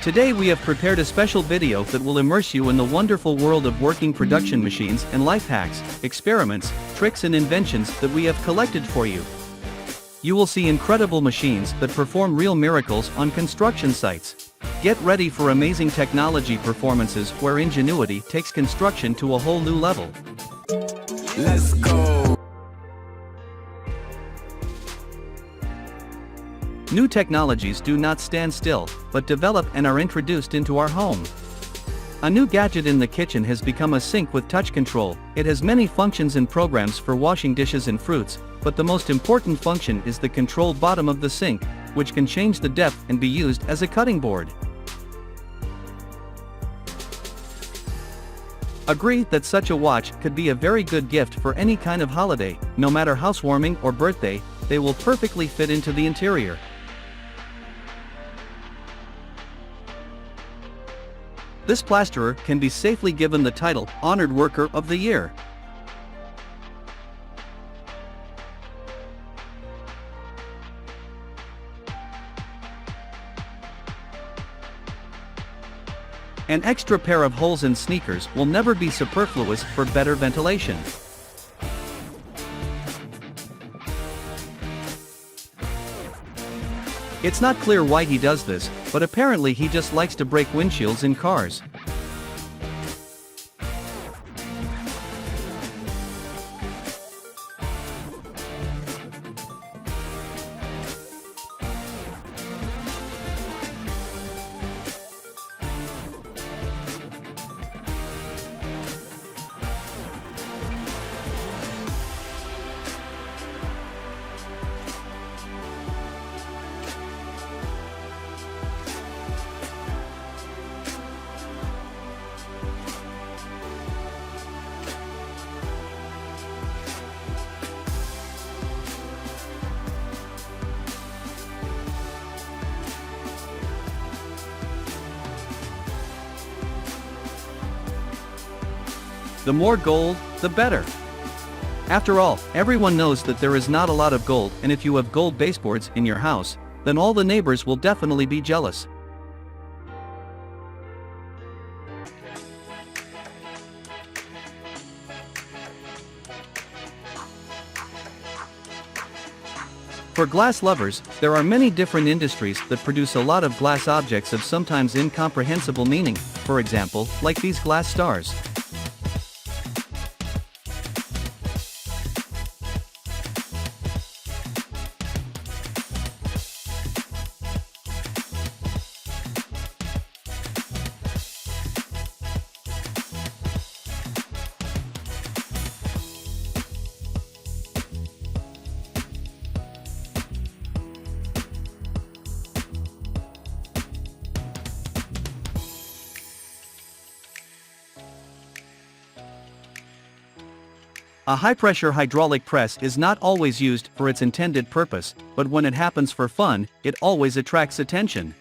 Today we have prepared a special video that will immerse you in the wonderful world of working production machines and life hacks, experiments, tricks and inventions that we have collected for you. You will see incredible machines that perform real miracles on construction sites. Get ready for amazing technology performances where ingenuity takes construction to a whole new level. Let's go! New technologies do not stand still, but develop and are introduced into our home. A new gadget in the kitchen has become a sink with touch control. It has many functions and programs for washing dishes and fruits, but the most important function is the control bottom of the sink, which can change the depth and be used as a cutting board. Agree that such a watch could be a very good gift for any kind of holiday, no matter housewarming or birthday, they will perfectly fit into the interior. This plasterer can be safely given the title, Honored Worker of the Year. An extra pair of holes in sneakers will never be superfluous for better ventilation. It's not clear why he does this, but apparently he just likes to break windshields in cars. The more gold, the better. After all, everyone knows that there is not a lot of gold, and if you have gold baseboards in your house, then all the neighbors will definitely be jealous. For glass lovers, there are many different industries that produce a lot of glass objects of sometimes incomprehensible meaning, for example, like these glass stars. A high-pressure hydraulic press is not always used for its intended purpose, but when it happens for fun, it always attracts attention.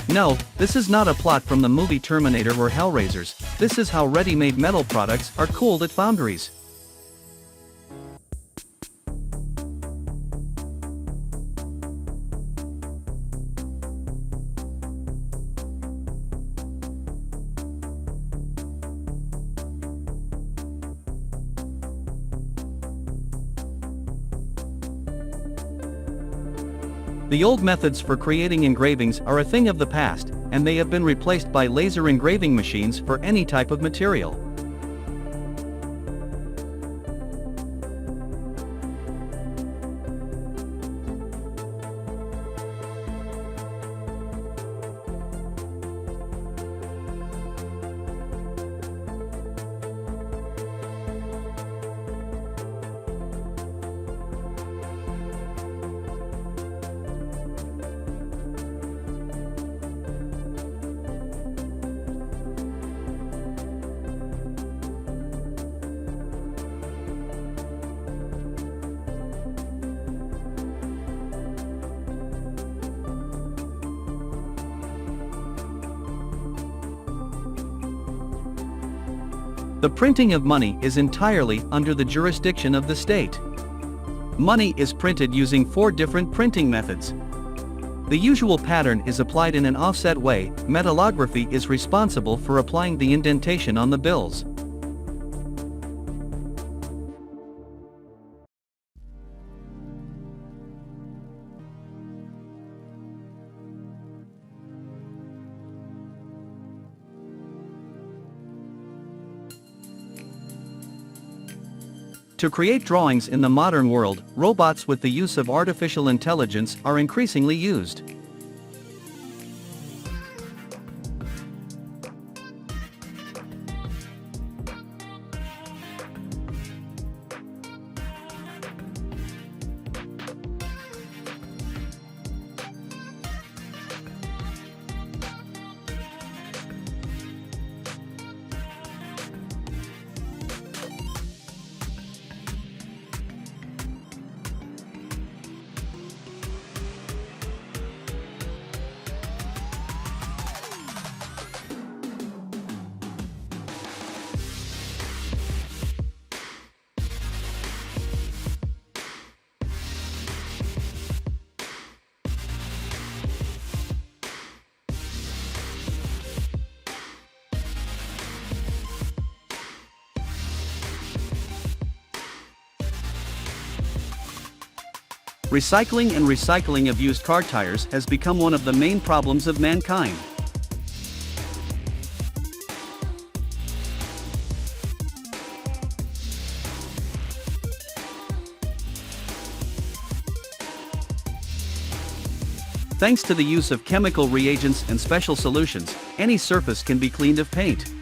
No, this is not a plot from the movie Terminator or Hellraisers. This is how ready-made metal products are cooled at foundries. The old methods for creating engravings are a thing of the past, and they have been replaced by laser engraving machines for any type of material. The printing of money is entirely under the jurisdiction of the state. Money is printed using 4 different printing methods. The usual pattern is applied in an offset way. Metallography is responsible for applying the indentation on the bills. To create drawings in the modern world, robots with the use of artificial intelligence are increasingly used. Recycling and recycling of used car tires has become one of the main problems of mankind. Thanks to the use of chemical reagents and special solutions, any surface can be cleaned of paint.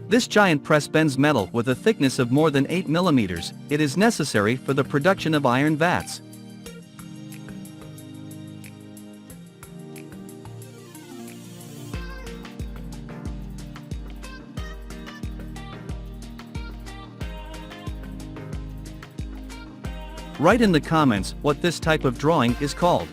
This giant press bends metal with a thickness of more than 8 mm. It is necessary for the production of iron vats. Write in the comments what this type of drawing is called.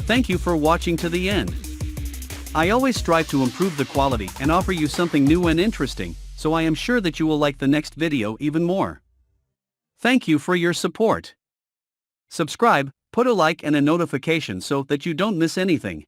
Thank you for watching to the end. I always strive to improve the quality and offer you something new and interesting, so I am sure that you will like the next video even more. Thank you for your support. Subscribe, put a like and a notification so that you don't miss anything.